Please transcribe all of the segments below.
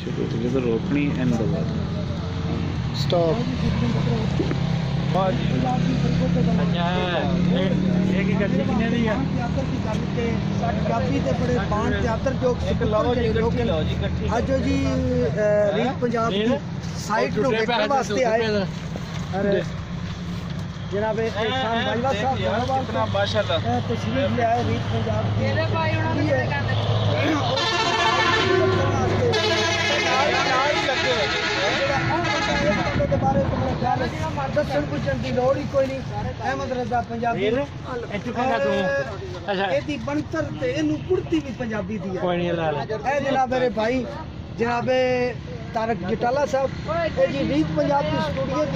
तो रोकनी एंड दबा स्टॉप अज जी रीत पंजाब की साइट को देखने वास्ते आए जनाब माशाल्लाह तशरीफ ले आए रीत पंजाब दसन पुछण की लोड़ ही कोई नहीं। अहमद रजा पंजाबी एदी बनतर ते इनू कुर्ती भी पंजाबी दी है। ए जनाब मेरे भाई जनाब तारक जटाला साहब जी रीत पंजाब की स्टूडियो की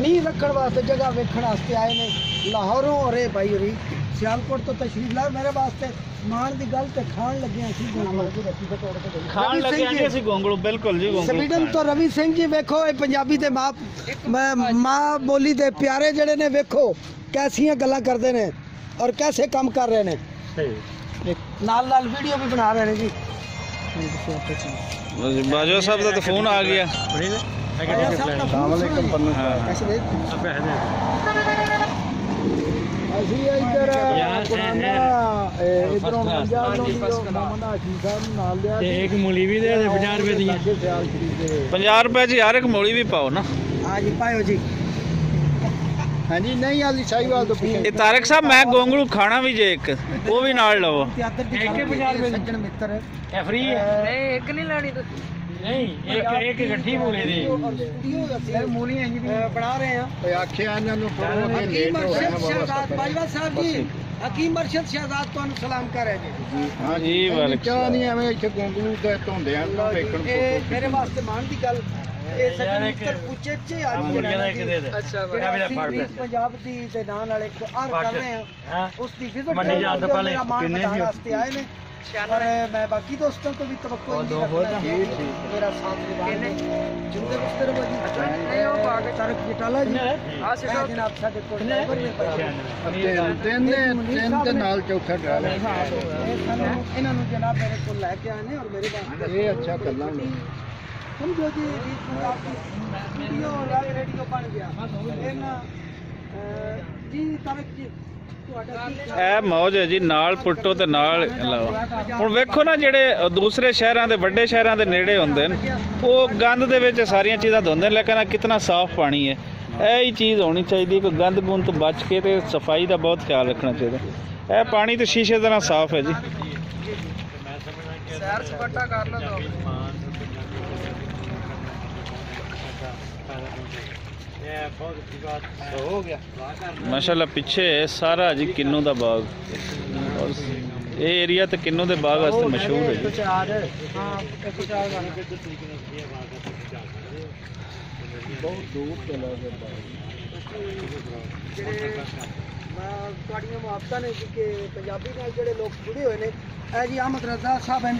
नींह रखने वास्ते जगह वेखण वास्ते आए ने लाहौरों। और भाई रीत सियालकोट तो तशरीफ लाए मेरे वास्ते मान दी गल ते खान लगे गोंगलू बिल्कुल जी स्वीडन तो रवि सिंह जी वेखो पंजाबी दे मां बोली दे प्यारे जड़े ने वेखो कैसियां गल्लां करदे ने और कैसे काम कर रहे ने नाल नाल वीडियो भी बना रहे ने जी। बाजवा साहब का तो फोन आ गया। एक मूली भी दे 50 रुपए दी 50 रुपए जी यार एक मूली भी पाओ ना। हाँ जी पाओ जी। हाँ जी नहीं आली शाहीवाल तो ये तारक साहब मैं गोंगलू खाना भी जे एक वो भी नाल लवो एक 50 रुपए सज्जन मित्र है फ्री है नहीं एक नहीं लानी तो नहीं एक इकट्ठी मूली दी मूली है जी बना रहे हैं आखिया बाजवा साहब जी हकीम अरशद शहजाद तुहानू सलाम कर रहे जी। हां जी क्या नहीं एवें इत्थे गोंगलू ते धोंदे आ वेखण मेरे वास्ते मान दी गल ए सज्जन मित्र पूछे चे आज अच्छा पंजाब दी ते नाल नाल एक आर कर रहे हैं उस दी विजिट मंडी जान तो पहले कितने वास्ते आए ने और मैं बाकी दोस्तों को भी तवक्को मेरा साथ निभाने जिंदे बिस्तर जी नहीं हो आगे तारक जटाला जी जनाब साडे कोल ट्रेन दे नाल चौथा ड्राइवर इन्हां नूं जनाब मेरे कोल लेके आए ने और मेरे वास्ते ये अच्छा गल्लां ने समझो जी रीत पंजाब की वीडियो रेडियो बन गया जी तारक जी ਇਹ ਮੌਜ ਹੈ ਜੀ ਨਾਲ ਪੁੱਟੋ ਤੇ ਨਾਲ ਲਾਓ। ਹੁਣ ਵੇਖੋ ਨਾ ਜਿਹੜੇ ਦੂਸਰੇ ਸ਼ਹਿਰਾਂ ਦੇ ਵੱਡੇ ਸ਼ਹਿਰਾਂ ਦੇ ਨੇੜੇ ਹੁੰਦੇ ਨੇ ਉਹ ਗੰਦ ਦੇ ਵਿੱਚ ਸਾਰੀਆਂ ਚੀਜ਼ਾਂ ਧੋਂਦੇ ਨੇ ਲੇਕਿਨ ਕਿਤਨਾ ਸਾਫ਼ ਪਾਣੀ ਹੈ। ਇਹ ਹੀ ਚੀਜ਼ ਹੋਣੀ ਚਾਹੀਦੀ ਕੋਈ ਗੰਦ ਗੁੰਦ ਤੋਂ ਬਚ ਕੇ ਤੇ ਸਫਾਈ ਦਾ ਬਹੁਤ ਖਿਆਲ ਰੱਖਣਾ ਚਾਹੀਦਾ। ਇਹ ਪਾਣੀ ਤੇ ਸ਼ੀਸ਼ੇ ਤਰ੍ਹਾਂ ਸਾਫ਼ ਹੈ ਜੀ। ਸੈਰ ਸਪਾਟਾ ਕਰ ਲਓ हो गया माशाल्लाह पीछे सारा जी किन्नू दा बाग और ये एरिया तो किन्नू दे बाग वास्ते मशहूर है जी। बहुत दूर चला ਤੁਹਾਡੀਆਂ ਮੁਹੱਬਤਾਂ ਨੇ ਕਿ ਪੰਜਾਬੀ ਨਾਲ ਜਿਹੜੇ ਲੋਕ ਜੁੜੇ ਹੋਏ ਨੇ ਇਹ ਜੀ ਅਹਿਮਦ ਰਜ਼ਾ ਸਾਹਿਬ ਹਨ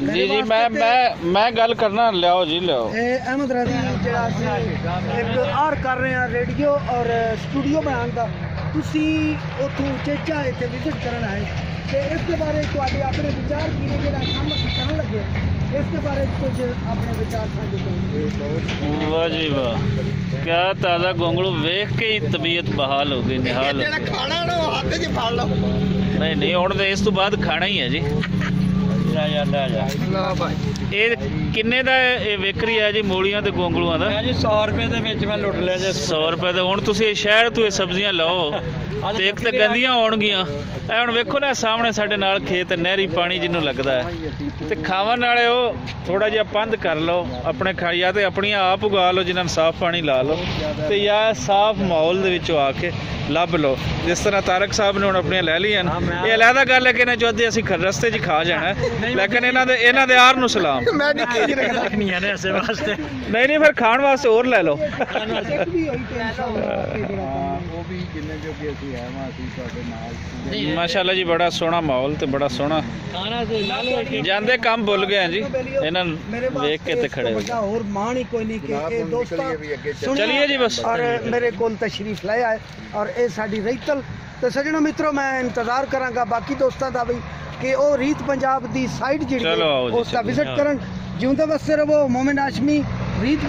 जी जी मैं गल करना लियाओ जी लियाओ। अहमद रजा ਜਿਹੜਾ ਇੱਕ ਆਰ ਕਰ ਰਹੇ ਆ ਰੇਡੀਓ ਔਰ ਸਟੂਡੀਓ ਬਣਾਉਣ ਦਾ ਤੁਸੀਂ ਉੱਥੋਂ ਚੇਚਾ ਇੱਥੇ ਵਿਜ਼ਿਟ ਕਰਨ ਆਏ ਤੇ ਇਸ ਦੇ ਬਾਰੇ ਤੁਹਾਡੇ ਆਪਣੇ ਵਿਚਾਰ ਕੀ ਨੇ ਜਿਹੜਾ ਕੰਮ ਅਸੀਂ ਕਰਨ ਲੱਗੇ इसके बारे में कुछ अपने विचार साझे करें। वाह जी वाह क्या ताज़ा गोंगलू वेख के ही तबीयत बहाल हो गई निहाल हो गई। खाना ना हाथ च फाड़ लो नहीं हुण ते इस तो बाद खाना ही है जी। किन्ने दा विकरी है जी मूलियां ते गोंगलूआं दा? जी 100 रुपए दे विच मैं लुट लिया जी 100 रुपए दे। हुण तुसीं शहर तो सब्जियां लाओ ते एक ते गंदियां होणगियां। ਇਹ ਹੁਣ ਵੇਖੋ ਨਾ ਸਾਹਮਣੇ ਸਾਡੇ ਨਾਲ ਖੇਤ ਨਹਿਰੀ ਪਾਣੀ ਜਿਹਨੂੰ ਲੱਗਦਾ ਹੈ ਤੇ ਖਾਵਣ ਵਾਲੇ ਉਹ ਥੋੜਾ ਜਿਹਾ ਬੰਦ ਕਰ ਲਓ ਆਪਣੇ ਜਾਂ ਤੇ ਆਪਣੀਆਂ ਆਪ ਉਗਾ ਲਓ ਜਿਨ੍ਹਾਂ ਨੂੰ ਸਾਫ਼ ਪਾਣੀ ਲਾ ਲਓ ਤੇ ਜਾਂ ਸਾਫ਼ ਮਾਹੌਲ ਦੇ ਵਿੱਚੋਂ ਆ ਕੇ ਲੱਭ ਲਓ। ਜਿਸ ਤਰ੍ਹਾਂ ਤਾਰਕ ਸਾਹਿਬ ਨੇ ਹੁਣ ਆਪਣੀਆਂ ਲੈ ਲਈਆਂ ਇਹ ਅਲੱਗਾ ਗੱਲ ਹੈ ਕਿ ਨਾ ਚਾਹੁੰਦੇ ਅਸੀਂ ਰਸਤੇ 'ਚ ਖਾ ਜਾਣਾ ਲੇਕਿਨ ਇਹਨਾਂ ਦੇ ਆਰ ਨੂੰ ਸਲਾਮ ਨਹੀਂ ਫਿਰ ਖਾਣ ਵਾਸਤੇ ਹੋਰ ਲੈ ਲਓ। माशाल्लाह जी बड़ा सोहना माहौल ते बड़ा सोहना जांदे काम भुल गए जी इन्हां देख के ते खड़े और मान ही कोई नहीं के दोस्तों चलिए जी बस और मेरे कोल तशरीफ लाया है और ये साडी रईतल तो सजनों मित्रों मैं इंतजार करांगा बाकी दोस्तों दा भी कि वो रीत पंजाब दी साइड जिहड़ी उसका विजिट करन ਜਿਉਂਦੇ ਵਸਦੇ ਰਹੋ। मोमिन हाशमी रीत